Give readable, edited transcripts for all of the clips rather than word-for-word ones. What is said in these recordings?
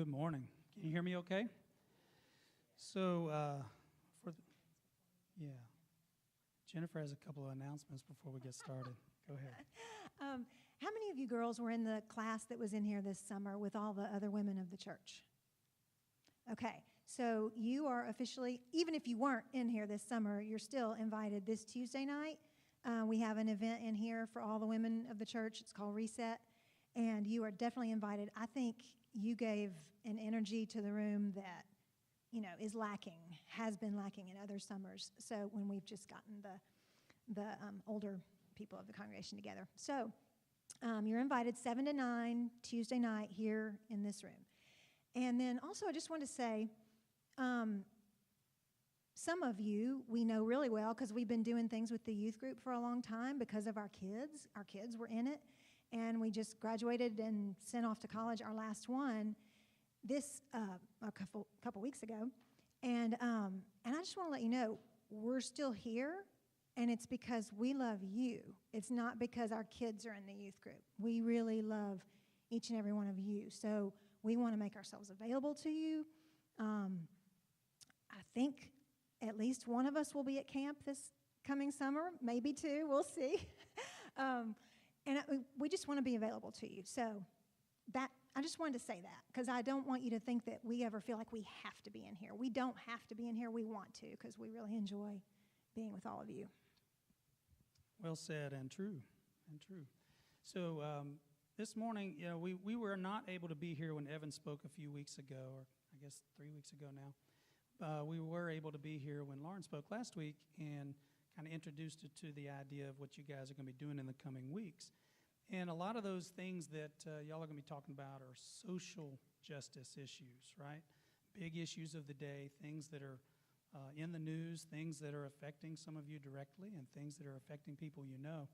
Good morning. Can you hear me okay? So, Jennifer has a couple of announcements before we get started. Go ahead. How many of you girls were in the class that was in here this summer with all the other women of the church? Okay, so you are officially, even if you weren't in here this summer, you're still invited this Tuesday night. We have an event in here for all the women of the church. It's called Reset, and you are definitely invited. I think you gave an energy to the room that, is lacking, has been lacking in other summers. So when we've just gotten the older people of the congregation together. So you're invited 7 to 9 Tuesday night here in this room. And then also I just want to say, some of you we know really well because we've been doing things with the youth group for a long time because of our kids. Our kids were in it. And we just graduated and sent off to college our last one this a couple weeks ago. And I just want to let you know, we're still here, and it's because we love you. It's not because our kids are in the youth group. We really love each and every one of you. So we want to make ourselves available to you. I think at least one of us will be at camp this coming summer, maybe two, we'll see. We just want to be available to you. So I just wanted to say that because I don't want you to think that we ever feel like we have to be in here. We don't have to be in here. We want to because we really enjoy being with all of you. Well said and true. So this morning, we were not able to be here when Evan spoke a few weeks ago, or I guess 3 weeks ago now. We were able to be here when Lauren spoke last week and kind of introduced it to the idea of what you guys are going to be doing in the coming weeks. And a lot of those things that y'all are going to be talking about are social justice issues, right? Big issues of the day, things that are in the news, things that are affecting some of you directly, and things that are affecting people you know.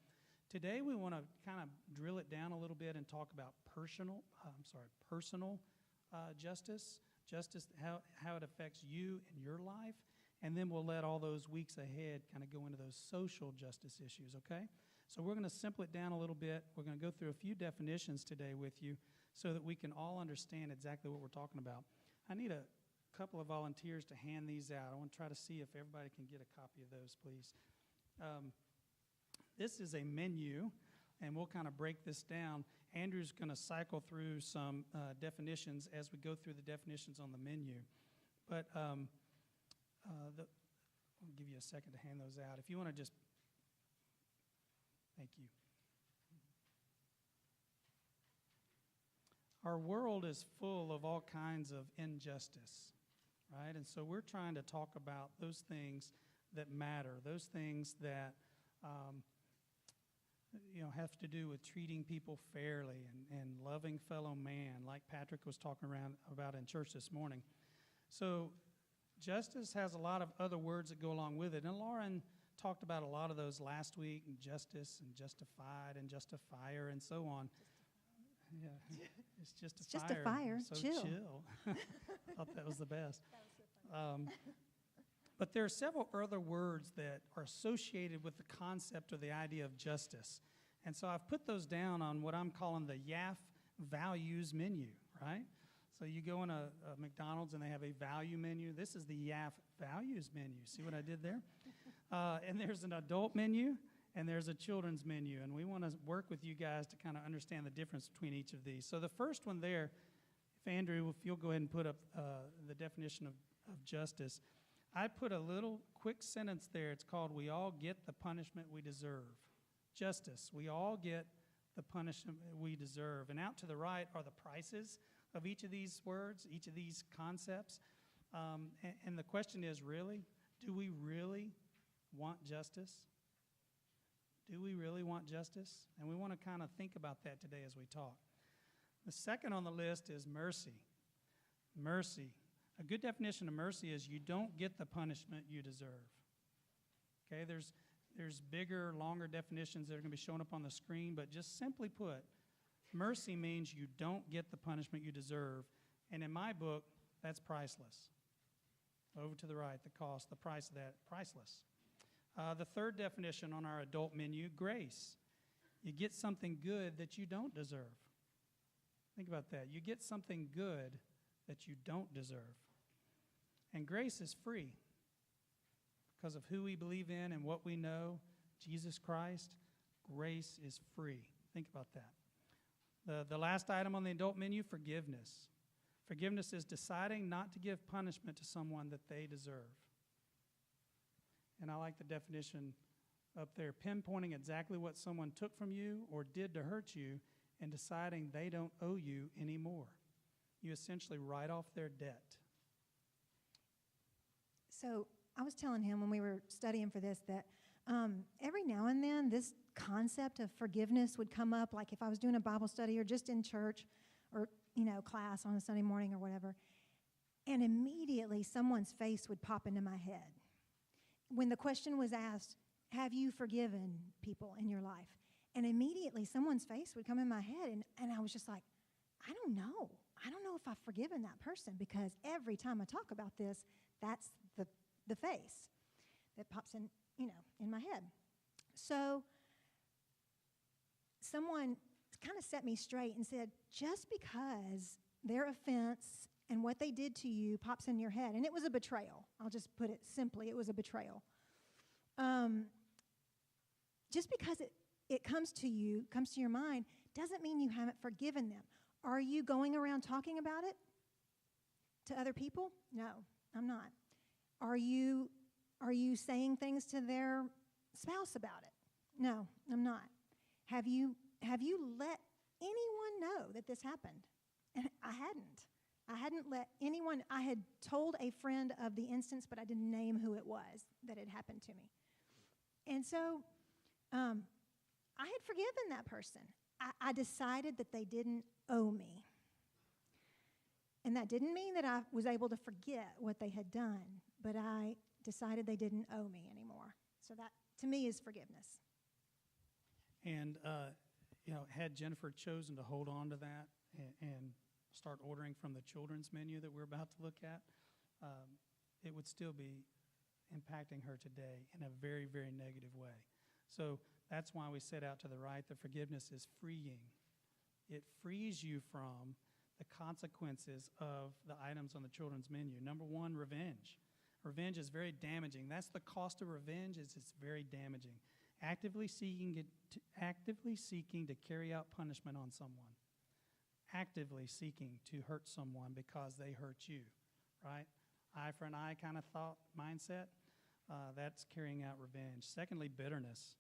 Today we want to kind of drill it down a little bit and talk about personal justice, how it affects you and your life, and then we'll let all those weeks ahead kind of go into those social justice issues, okay? So we're going to simple it down a little bit. We're going to go through a few definitions today with you so that we can all understand exactly what we're talking about. I need a couple of volunteers to hand these out. I want to try to see if everybody can get a copy of those, please. This is a menu, and we'll kind of break this down. Andrew's going to cycle through some definitions as we go through the definitions on the menu. But I'll give you a second to hand those out. If you want to just, thank you. Our world is full of all kinds of injustice, right? And so we're trying to talk about those things that matter, those things that have to do with treating people fairly and loving fellow man, like Patrick was talking about in church this morning. So justice has a lot of other words that go along with it. And Lauren talked about a lot of those last week, and justice and justified and justifier and so on. Yeah, it's just a fire. So chill. Thought that was the best. That was so funny. But there are several other words that are associated with the concept or the idea of justice. And so I've put those down on what I'm calling the YAF values menu, right? So you go in a McDonald's and they have a value menu. This is the YAF values menu. See what I did there? And there's an adult menu and there's a children's menu. And we want to work with you guys to kind of understand the difference between each of these. So the first one there, if Andrew, if you'll go ahead and put up the definition of justice. I put a little quick sentence there. It's called, we all get the punishment we deserve. Justice, we all get the punishment we deserve. And out to the right are the prices of each of these words, each of these concepts. And the question is, really, do we really want justice? Do we really want justice? And we want to kind of think about that today as we talk. The second on the list is mercy. Mercy. A good definition of mercy is you don't get the punishment you deserve. Okay, there's bigger, longer definitions that are going to be shown up on the screen, but just simply put, mercy means you don't get the punishment you deserve. And in my book, that's priceless. Over to the right, the cost, the price of that, priceless. The third definition on our adult menu, grace. You get something good that you don't deserve. Think about that. You get something good that you don't deserve. And grace is free because of who we believe in and what we know, Jesus Christ. Grace is free. Think about that. The last item on the adult menu, forgiveness. Forgiveness is deciding not to give punishment to someone that they deserve. And I like the definition up there, pinpointing exactly what someone took from you or did to hurt you and deciding they don't owe you anymore. You essentially write off their debt. So I was telling him when we were studying for this that every now and then this concept of forgiveness would come up, like if I was doing a Bible study or just in church or, class on a Sunday morning or whatever, and immediately someone's face would pop into my head. When the question was asked, have you forgiven people in your life? And immediately someone's face would come in my head, and I was just like, I don't know. I don't know if I've forgiven that person, because every time I talk about this, that's the face that pops in, in my head. So someone kind of set me straight and said, just because their offense and what they did to you pops in your head, and it was a betrayal. I'll just put it simply, it was a betrayal. Just because it comes to your mind, doesn't mean you haven't forgiven them. Are you going around talking about it to other people? No, I'm not. Are you saying things to their spouse about it? No, I'm not. Have you let anyone know that this happened? And I hadn't let anyone. I had told a friend of the instance, but I didn't name who it was that had happened to me. And so I had forgiven that person. I decided that they didn't owe me. And that didn't mean that I was able to forget what they had done, but I decided they didn't owe me anymore. So that, to me, is forgiveness. And, had Jennifer chosen to hold on to that and start ordering from the children's menu that we're about to look at, it would still be impacting her today in a very, very negative way. So that's why we set out to the right that forgiveness is freeing. It frees you from the consequences of the items on the children's menu. Number one, revenge. Revenge is very damaging. That's the cost of revenge, is it's very damaging. Actively seeking to carry out punishment on someone. Actively seeking to hurt someone because they hurt you, right? Eye for an eye kind of thought, mindset. That's carrying out revenge. Secondly, bitterness.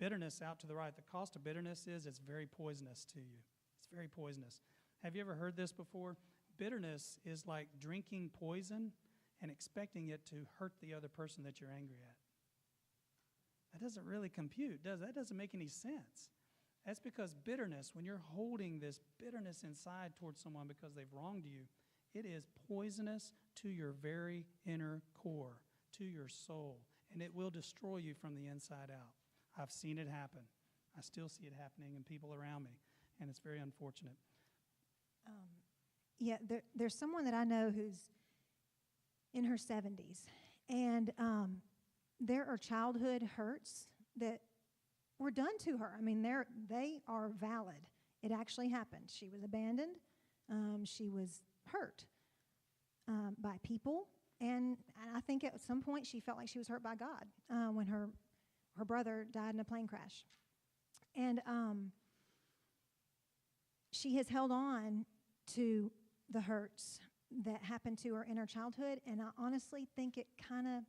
Bitterness, out to the right. The cost of bitterness is it's very poisonous to you. It's very poisonous. Have you ever heard this before? Bitterness is like drinking poison and expecting it to hurt the other person that you're angry at. That doesn't really compute, does it? That doesn't make any sense. That's because bitterness, when you're holding this bitterness inside towards someone because they've wronged you, it is poisonous to your very inner core, to your soul, and it will destroy you from the inside out. I've seen it happen. I still see it happening in people around me, and it's very unfortunate. There's someone that I know who's in her 70s, and there are childhood hurts that were done to her. I mean, they are valid. It actually happened. She was abandoned. She was hurt by people, and I think at some point she felt like she was hurt by God when her brother died in a plane crash. And she has held on to the hurts that happened to her in her childhood, and I honestly think it kind of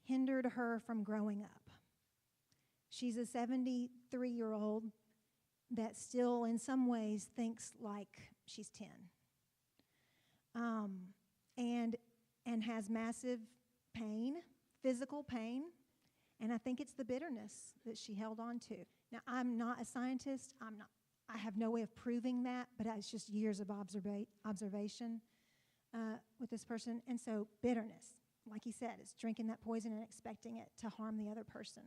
hindered her from growing up. She's a 73-year-old that still in some ways thinks like she's 10. And has massive pain, physical pain, and I think it's the bitterness that she held on to. Now, I'm not a scientist. I have no way of proving that, but it's just years of observation with this person. And so bitterness, like he said, is drinking that poison and expecting it to harm the other person.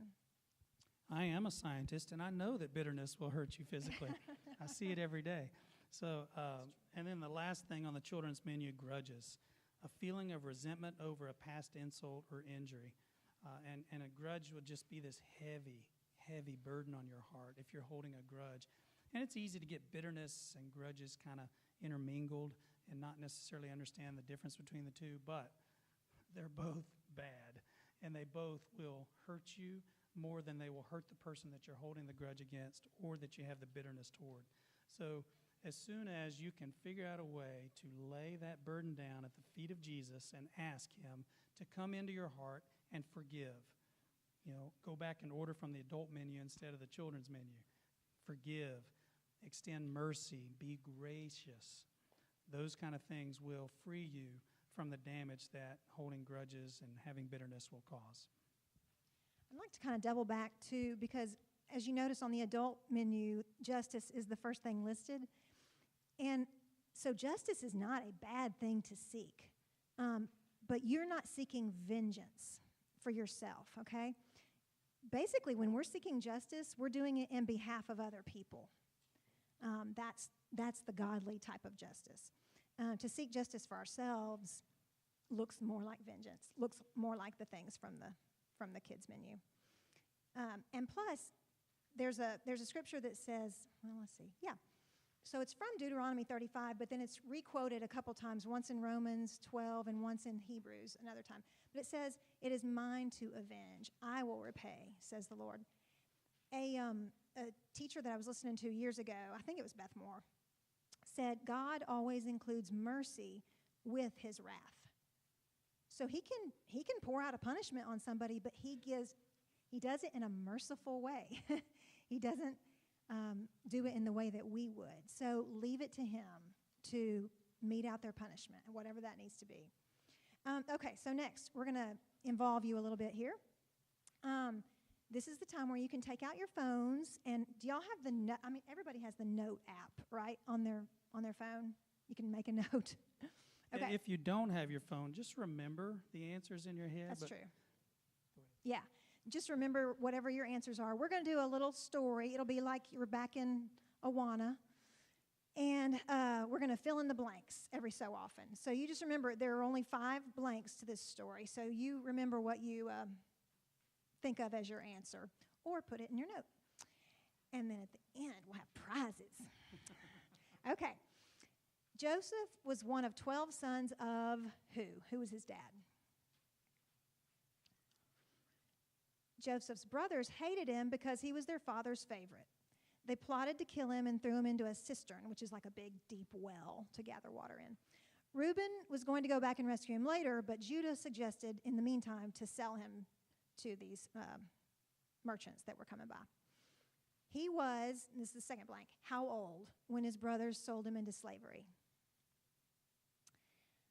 I am a scientist, and I know that bitterness will hurt you physically. I see it every day. So, and then the last thing on the children's menu, grudges. A feeling of resentment over a past insult or injury. And a grudge would just be this heavy, heavy burden on your heart if you're holding a grudge. And it's easy to get bitterness and grudges kind of intermingled. and not necessarily understand the difference between the two, but they're both bad, and they both will hurt you more than they will hurt the person that you're holding the grudge against or that you have the bitterness toward. So as soon as you can figure out a way to lay that burden down at the feet of Jesus and ask him to come into your heart and forgive. Go back and order from the adult menu instead of the children's menu. Forgive, extend mercy, be gracious. Those kind of things will free you from the damage that holding grudges and having bitterness will cause. I'd like to kind of double back too, because as you notice on the adult menu, justice is the first thing listed. And so justice is not a bad thing to seek, but you're not seeking vengeance for yourself, okay? Basically, when we're seeking justice, we're doing it in behalf of other people. That's the godly type of justice. To seek justice for ourselves looks more like vengeance, looks more like the things from the kids menu. And plus, there's a scripture that says, well, let's see, yeah. So it's from Deuteronomy 35, but then it's re-quoted a couple times, once in Romans 12 and once in Hebrews another time. But it says, "It is mine to avenge. I will repay," says the Lord. A teacher that I was listening to years ago, I think it was Beth Moore, said God always includes mercy with his wrath. So he can pour out a punishment on somebody, but he does it in a merciful way. He doesn't do it in the way that we would. So leave it to him to mete out their punishment, whatever that needs to be. Okay, so next, we're going to involve you a little bit here. This is the time where you can take out your phones, and do y'all have the everybody has the Note app, right, on their phone? You can make a note. Okay. If you don't have your phone, just remember the answers in your head. That's true. Yeah. Just remember whatever your answers are. We're going to do a little story. It'll be like you're back in Awana. And we're going to fill in the blanks every so often. So you just remember there are only 5 blanks to this story. So you remember what you think of as your answer, or put it in your note. And then at the end, we'll have prizes. Okay. Joseph was one of 12 sons of who? Who was his dad? Joseph's brothers hated him because he was their father's favorite. They plotted to kill him and threw him into a cistern, which is like a big, deep well to gather water in. Reuben was going to go back and rescue him later, but Judah suggested, in the meantime, to sell him to these merchants that were coming by. He was, this is the second blank, how old when his brothers sold him into slavery?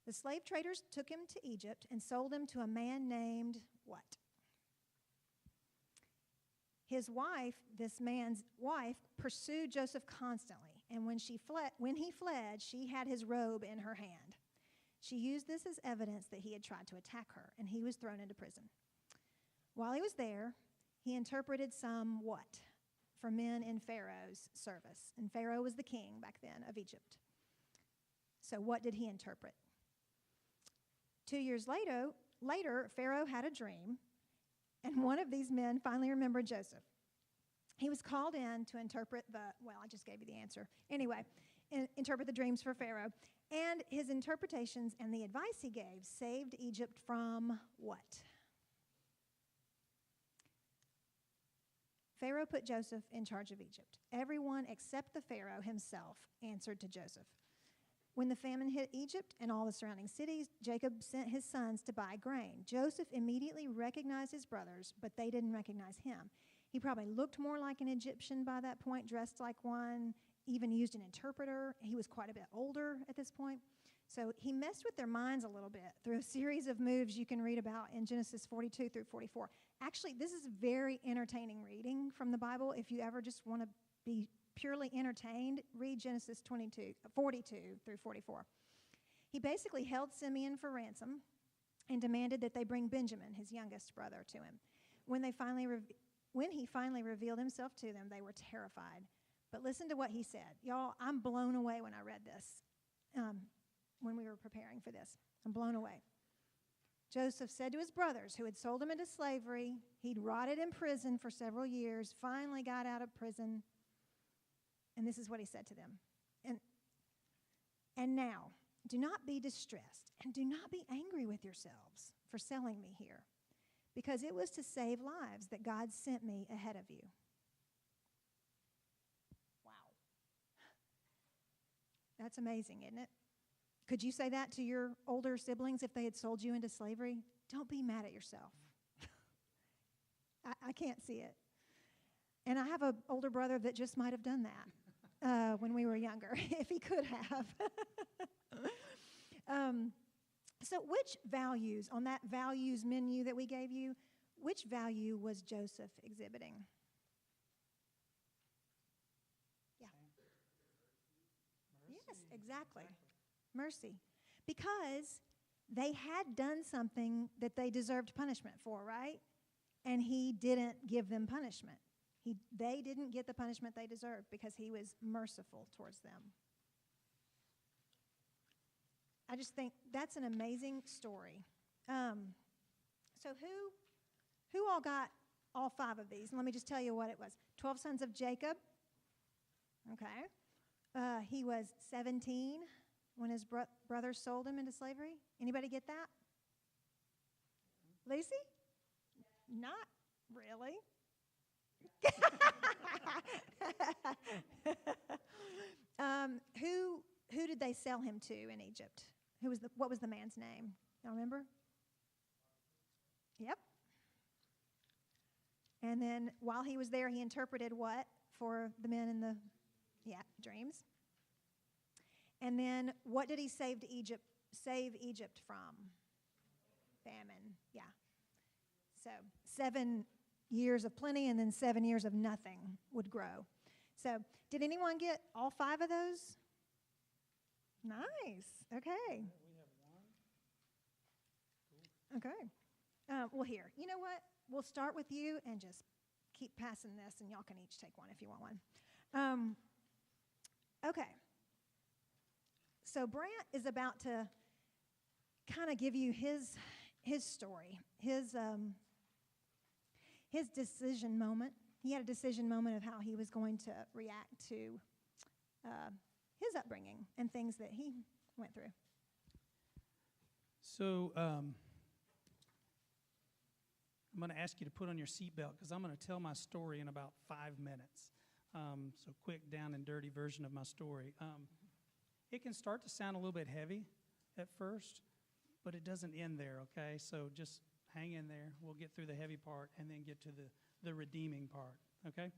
The slave traders took him to Egypt and sold him to a man named what? His wife, this man's wife, pursued Joseph constantly, and when he fled, she had his robe in her hand. She used this as evidence that he had tried to attack her, and he was thrown into prison. While he was there, he interpreted some what? For men in Pharaoh's service. And Pharaoh was the king back then of Egypt. So what did he interpret? 2 years later, Pharaoh had a dream, and one of these men finally remembered Joseph. He was called in to interpret I just gave you the answer. Anyway, interpret the dreams for Pharaoh. And his interpretations and the advice he gave saved Egypt from what? Pharaoh put Joseph in charge of Egypt. Everyone except the Pharaoh himself answered to Joseph. When the famine hit Egypt and all the surrounding cities, Jacob sent his sons to buy grain. Joseph immediately recognized his brothers, but they didn't recognize him. He probably looked more like an Egyptian by that point, dressed like one, even used an interpreter. He was quite a bit older at this point. So he messed with their minds a little bit through a series of moves you can read about in Genesis 42 through 44. Actually, this is very entertaining reading from the Bible. If you ever just want to be purely entertained, read Genesis 42 through 44. He basically held Simeon for ransom and demanded that they bring Benjamin, his youngest brother, to him. When he finally revealed himself to them, they were terrified. But listen to what he said. Y'all, I'm blown away when I read this, when we were preparing for this. I'm blown away. Joseph said to his brothers who had sold him into slavery, he'd rotted in prison for several years, finally got out of prison. And this is what he said to them. And now, do not be distressed, and do not be angry with yourselves for selling me here, because it was to save lives that God sent me ahead of you. Wow. That's amazing, isn't it? Could you say that to your older siblings if they had sold you into slavery? Don't be mad at yourself. I can't see it. And I have an older brother that just might have done that when we were younger, if he could have. So which values, on that values menu that we gave you, which value was Joseph exhibiting? Yeah. Mercy. Yes, exactly. Mercy. Because they had done something that they deserved punishment for, right? And he didn't give them punishment. They didn't get the punishment they deserved because he was merciful towards them. I just think that's an amazing story. So who all got all 5 of these? And let me just tell you what it was. 12 sons of Jacob. Okay. He was 17 when his brothers sold him into slavery. Anybody get that? Lucy? Not really. Who did they sell him to in Egypt? What was the man's name? Y'all remember? Yep. And then while he was there, he interpreted what for the men in the dreams. And then what did he save Egypt from? Famine. Yeah. So 7 years of plenty and then 7 years of nothing would grow. So did anyone get all 5 of those? Nice. Okay. We have one. Cool. Okay. Well, here. You know what? We'll start with you and just keep passing this, and y'all can each take one if you want one. Okay. So Brant is about to kind of give you his story, his decision moment. He had a decision moment of how he was going to react to his upbringing and things that he went through. So I'm going to ask you to put on your seatbelt because I'm going to tell my story in about 5 minutes. So quick, down and dirty version of my story. It can start to sound a little bit heavy at first, but it doesn't end there, okay? So just hang in there. We'll get through the heavy part and then get to the redeeming part, okay?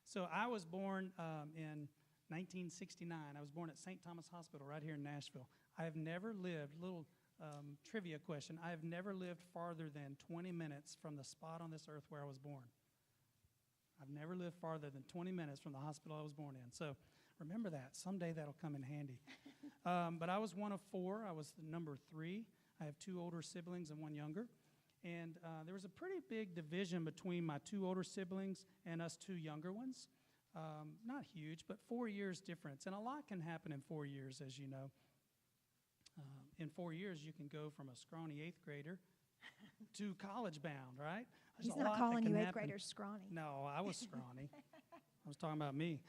So I was born in 1969. I was born at St. Thomas Hospital right here in Nashville. I have never lived, little trivia question, I have never lived farther than 20 minutes from the spot on this earth where I was born. I've never lived farther than 20 minutes from the hospital I was born in. So remember that. Someday that'll come in handy. But I was one of 4. I was the number 3. I have 2 older siblings and 1 younger. And there was a pretty big division between my 2 older siblings and us 2 younger ones. Not huge, but 4 years difference. And a lot can happen in 4 years, as you know. In 4 years, you can go from a scrawny 8th grader to college bound, right? He's not calling you 8th graders scrawny. No, I was scrawny. I was talking about me.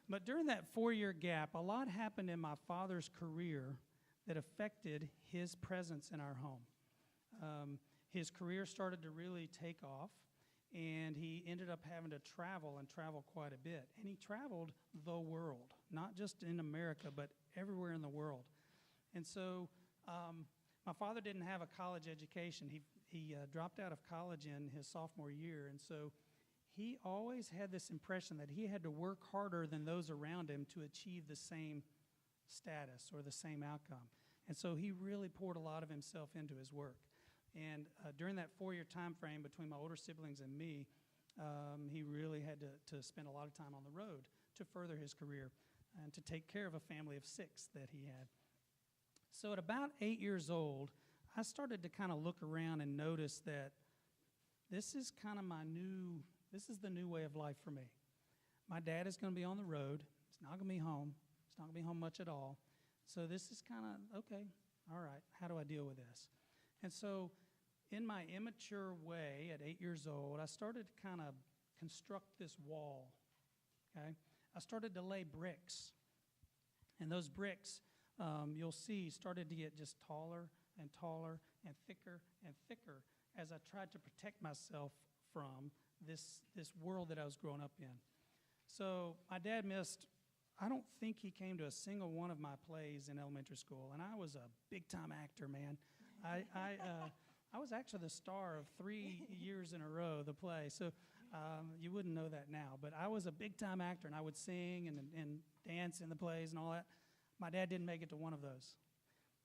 But during that 4-year gap, a lot happened in my father's career that affected his presence in our home. His career started to really take off, and he ended up having to travel quite a bit. And he traveled the world, not just in America, but everywhere in the world. And so my father didn't have a college education. He dropped out of college in his sophomore year, and so he always had this impression that he had to work harder than those around him to achieve the same status or the same outcome. And so he really poured a lot of himself into his work. And during that 4-year time frame between my older siblings and me, he really had to spend a lot of time on the road to further his career and to take care of a family of 6 that he had. So at about 8 years old, I started to kind of look around and notice that this is kind of this is the new way of life for me. My dad is going to be on the road. He's not going to be home. He's not going to be home much at all. So this is kind of, okay, all right, how do I deal with this? And so in my immature way at 8 years old, I started to kind of construct this wall, okay? I started to lay bricks. And those bricks you'll see started to get just taller and taller and thicker as I tried to protect myself from this world that I was growing up in. So my dad missed, I don't think he came to a single one of my plays in elementary school, and I was a big-time actor, man. I was actually the star of 3 years in a row, the play, so you wouldn't know that now. But I was a big-time actor, and I would sing and dance in the plays and all that. My dad didn't make it to one of those.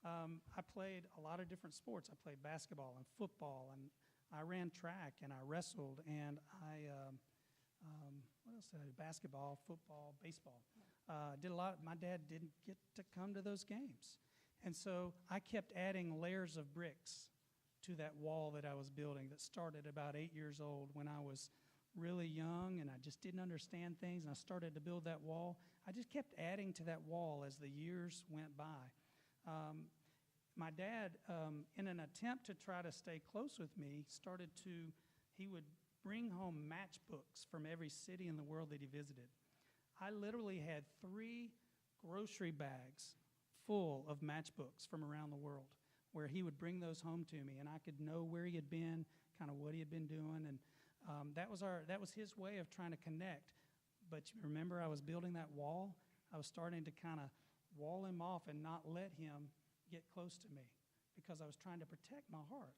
I played a lot of different sports. I played basketball and football, and I ran track, and I wrestled, and what else did I do? Basketball, football, baseball. Did a lot. My dad didn't get to come to those games. And so I kept adding layers of bricks to that wall that I was building that started about 8 years old when I was really young and I just didn't understand things, and I started to build that wall. I just kept adding to that wall as the years went by. My dad, in an attempt to try to stay close with me, he would bring home matchbooks from every city in the world that he visited. I literally had 3 grocery bags full of matchbooks from around the world where he would bring those home to me, and I could know where he had been, kind of what he had been doing, and that was his way of trying to connect. But you remember, I was building that wall. I was starting to kind of wall him off and not let him get close to me because I was trying to protect my heart.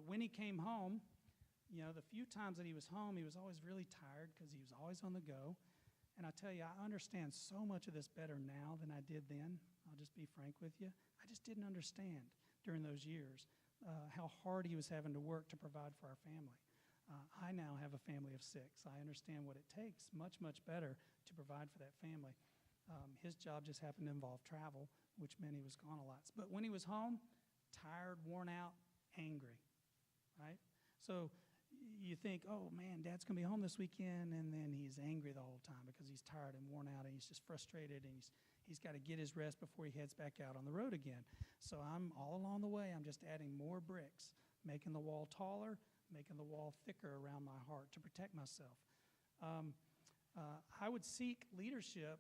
When he came home, the few times that he was home, he was always really tired because he was always on the go. And I tell you, I understand so much of this better now than I did then. I'll just be frank with you. I just didn't understand during those years how hard he was having to work to provide for our family. I now have a family of 6. I understand what it takes much, much better to provide for that family. His job just happened to involve travel, which meant he was gone a lot. But when he was home, tired, worn out, angry, right? So you think, oh, man, Dad's going to be home this weekend, and then he's angry the whole time because he's tired and worn out, and he's just frustrated, and he's got to get his rest before he heads back out on the road again. So I'm all along the way, I'm just adding more bricks, making the wall taller, making the wall thicker around my heart to protect myself. I would seek leadership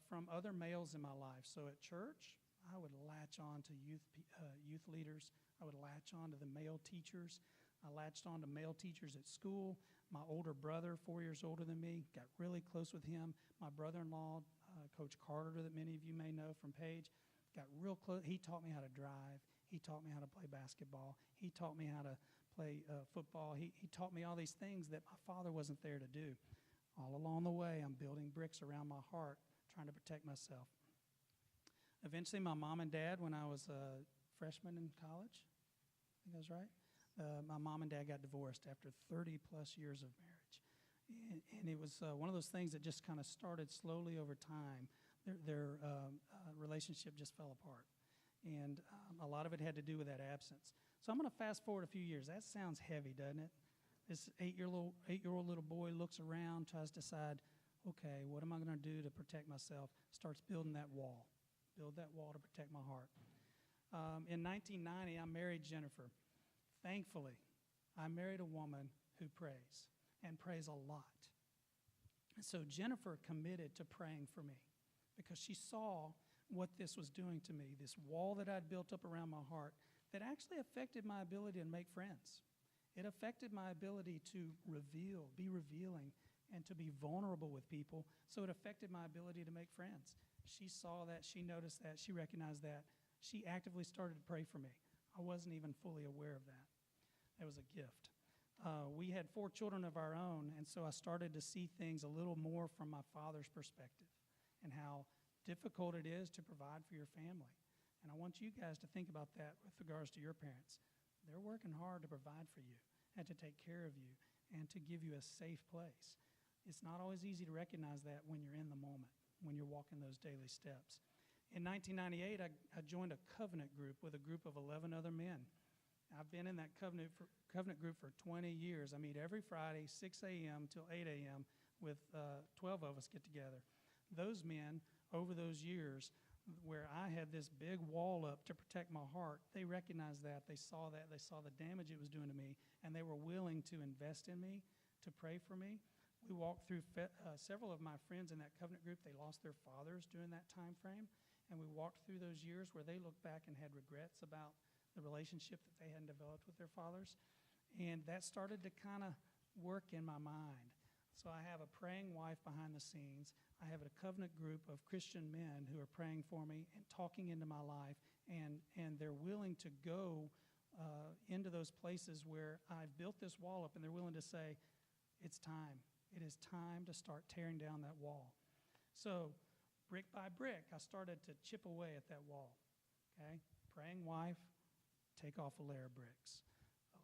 from other males in my life. So at church, I would latch on to youth leaders. I would latch on to the male teachers. I latched on to male teachers at school. My older brother, 4 years older than me, got really close with him. My brother-in-law, Coach Carter, that many of you may know from Page, got real close. He taught me how to drive. He taught me how to play basketball. He taught me how to play football. He taught me all these things that my father wasn't there to do. All along the way, I'm building bricks around my heart, trying to protect myself. Eventually, my mom and dad, when I was a freshman in college, I think I was right, my mom and dad got divorced after 30-plus years of marriage. And it was one of those things that just kind of started slowly over time. Their relationship just fell apart. And a lot of it had to do with that absence. So I'm going to fast forward a few years. That sounds heavy, doesn't it? This eight-year-old little boy looks around, tries to decide, okay, what am I going to do to protect myself? Starts building that wall. Build that wall to protect my heart. In 1990, I married Jennifer. Thankfully, I married a woman who prays, and prays a lot. And so Jennifer committed to praying for me because she saw what this was doing to me, this wall that I'd built up around my heart that actually affected my ability to make friends. It affected my ability to be revealing, and to be vulnerable with people, so it affected my ability to make friends. She saw that, she noticed that, she recognized that. She actively started to pray for me. I wasn't even fully aware of that. It was a gift. We had 4 children of our own, and so I started to see things a little more from my father's perspective and how difficult it is to provide for your family. And I want you guys to think about that with regards to your parents. They're working hard to provide for you and to take care of you and to give you a safe place. It's not always easy to recognize that when you're in the moment, when you're walking those daily steps. In 1998, I joined a covenant group with a group of 11 other men. I've been in that covenant group for 20 years. I meet every Friday, 6 a.m. till 8 a.m. with 12 of us get together. Those men, over those years, where I had this big wall up to protect my heart, they recognized that, they saw the damage it was doing to me, and they were willing to invest in me, to pray for me, We walked through several of my friends in that covenant group. They lost their fathers during that time frame, and we walked through those years where they looked back and had regrets about the relationship that they hadn't developed with their fathers, and that started to kind of work in my mind. So I have a praying wife behind the scenes. I have a covenant group of Christian men who are praying for me and talking into my life, and they're willing to go into those places where I've built this wall up, and they're willing to say, it's time. It is time to start tearing down that wall. So brick by brick, I started to chip away at that wall. Okay? Praying wife, take off a layer of bricks.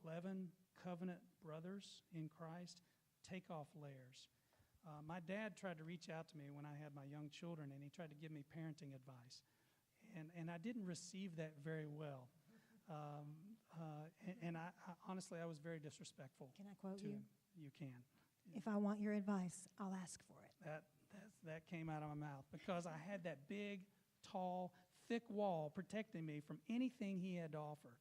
11 covenant brothers in Christ, take off layers. My dad tried to reach out to me when I had my young children, and he tried to give me parenting advice. And I didn't receive that very well. And I honestly, I was very disrespectful. Can I quote to you? him. You can. If I want your advice, I'll ask for it. That came out of my mouth because I had that big, tall, thick wall protecting me from anything he had to offer.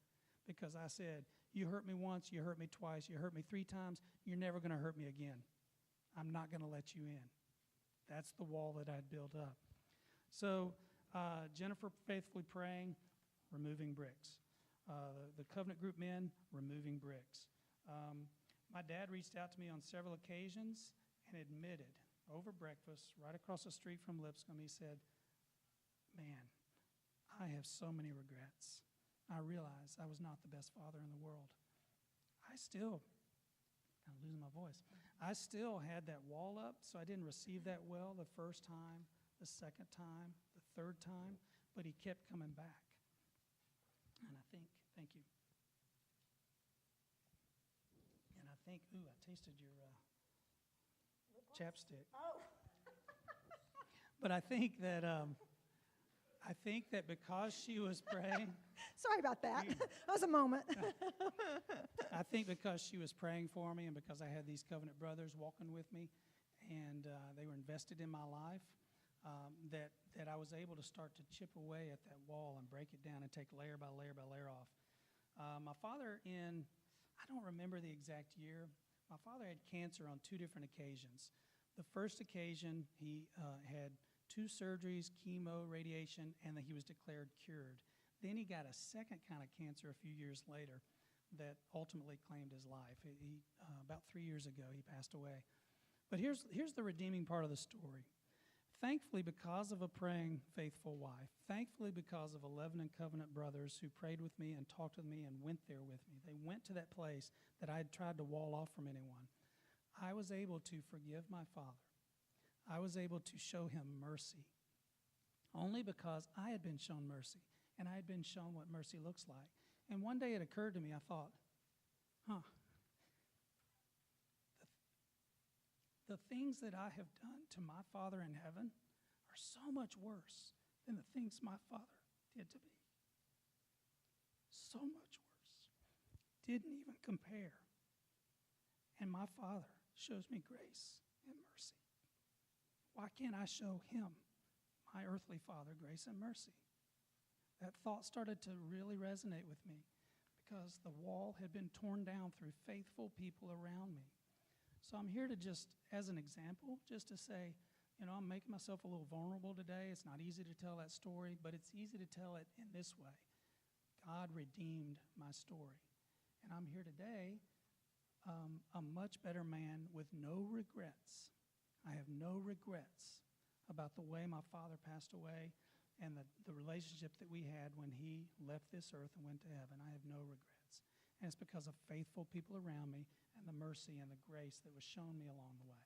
Because I said, you hurt me once, you hurt me twice, you hurt me 3 times, you're never going to hurt me again. I'm not going to let you in. That's the wall that I'd built up. So Jennifer faithfully praying, removing bricks. The covenant group men, removing bricks. My dad reached out to me on several occasions and admitted over breakfast, right across the street from Lipscomb, he said, man, I have so many regrets. I realize I was not the best father in the world. I'm losing my voice. I still had that wall up, so I didn't receive that well the first time, the second time, the third time, but he kept coming back. And I think, thank you. And I think, I tasted your chapstick. Oh. But I think that because she was praying, Sorry about that. That was a moment. I think because she was praying for me and because I had these covenant brothers walking with me and they were invested in my life, that I was able to start to chip away at that wall and break it down and take layer by layer by layer off. My father I don't remember the exact year, my father had cancer on 2 different occasions. The first occasion, he had 2 surgeries, chemo, radiation, and that he was declared cured. Then he got a second kind of cancer a few years later that ultimately claimed his life. About 3 years ago, he passed away. But here's the redeeming part of the story. Thankfully, because of a praying, faithful wife, thankfully because of 11 covenant brothers who prayed with me and talked with me and went there with me, they went to that place that I had tried to wall off from anyone, I was able to forgive my father. I was able to show him mercy, only because I had been shown mercy, and I had been shown what mercy looks like. And one day it occurred to me, I thought, the things that I have done to my Father in heaven are so much worse than the things my Father did to me. So much worse. Didn't even compare. And my Father shows me grace and mercy. Why can't I show him, my earthly father, grace and mercy? That thought started to really resonate with me because the wall had been torn down through faithful people around me. So I'm here to just, as an example, just to say, I'm making myself a little vulnerable today. It's not easy to tell that story, but it's easy to tell it in this way. God redeemed my story. And I'm here today, a much better man with no regrets. I have no regrets about the way my father passed away and the relationship that we had when he left this earth and went to heaven. I have no regrets. And it's because of faithful people around me and the mercy and the grace that was shown me along the way.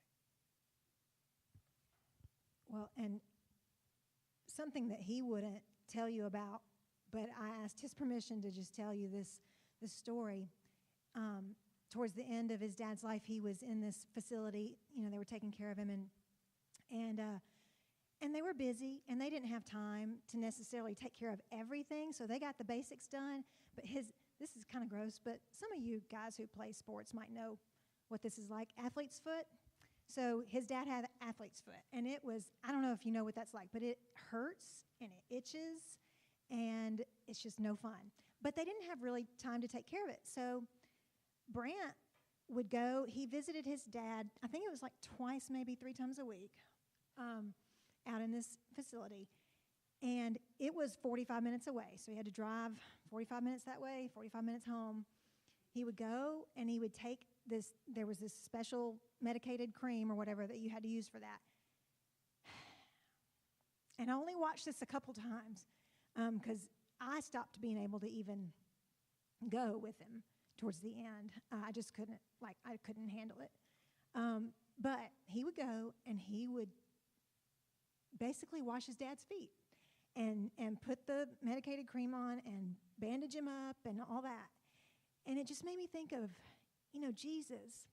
Well, and something that he wouldn't tell you about, but I asked his permission to just tell you this story. Towards the end of his dad's life, he was in this facility. They were taking care of him, and they were busy, and they didn't have time to necessarily take care of everything, so they got the basics done. But this is kind of gross, but some of you guys who play sports might know what this is like. Athlete's foot. So his dad had athlete's foot, and it was, I don't know if you know what that's like, but it hurts, and it itches, and it's just no fun. But they didn't have really time to take care of it. So Brant would go. He visited his dad, I think it was like twice, maybe 3 times a week, out in this facility. And it was 45 minutes away. So he had to drive 45 minutes that way, 45 minutes home. He would go and he would take this, there was this special medicated cream or whatever that you had to use for that. And I only watched this a couple times because I stopped being able to even go with him towards the end. I just couldn't, I couldn't handle it. But he would go and he would basically wash his dad's feet and put the medicated cream on and bandage him up and all that. And it just made me think of, Jesus,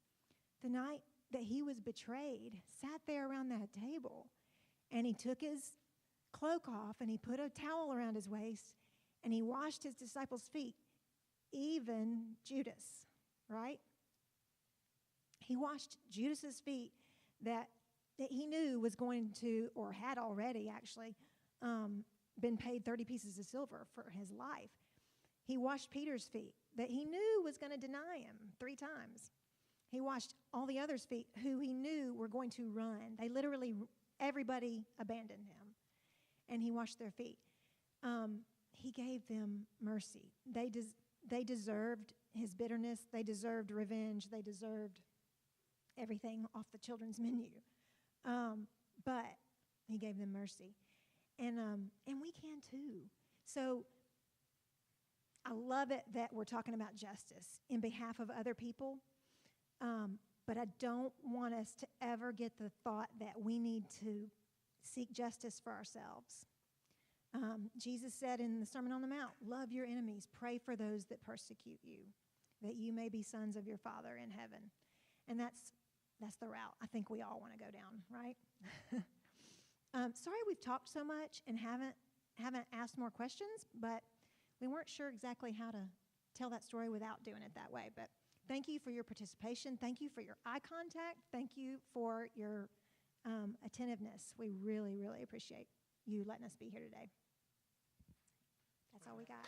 the night that he was betrayed, sat there around that table, and he took his cloak off and he put a towel around his waist and he washed his disciples' feet, even Judas, right? He washed Judas's feet that he knew was going to, or had already actually, been paid 30 pieces of silver for his life. He washed Peter's feet that he knew was going to deny him 3 times. He washed all the others' feet who he knew were going to run. They literally, everybody abandoned him. And he washed their feet. He gave them mercy. They deserved his bitterness. They deserved revenge. They deserved everything off the children's menu. But he gave them mercy. And we can too. So I love it that we're talking about justice in behalf of other people. But I don't want us to ever get the thought that we need to seek justice for ourselves. Jesus said in the Sermon on the Mount, love your enemies, pray for those that persecute you, that you may be sons of your Father in heaven. And that's the route I think we all want to go down, right? Sorry we've talked so much and haven't asked more questions, but we weren't sure exactly how to tell that story without doing it that way. But thank you for your participation. Thank you for your eye contact. Thank you for your attentiveness. We really, really appreciate you letting us be here today. That's all we got.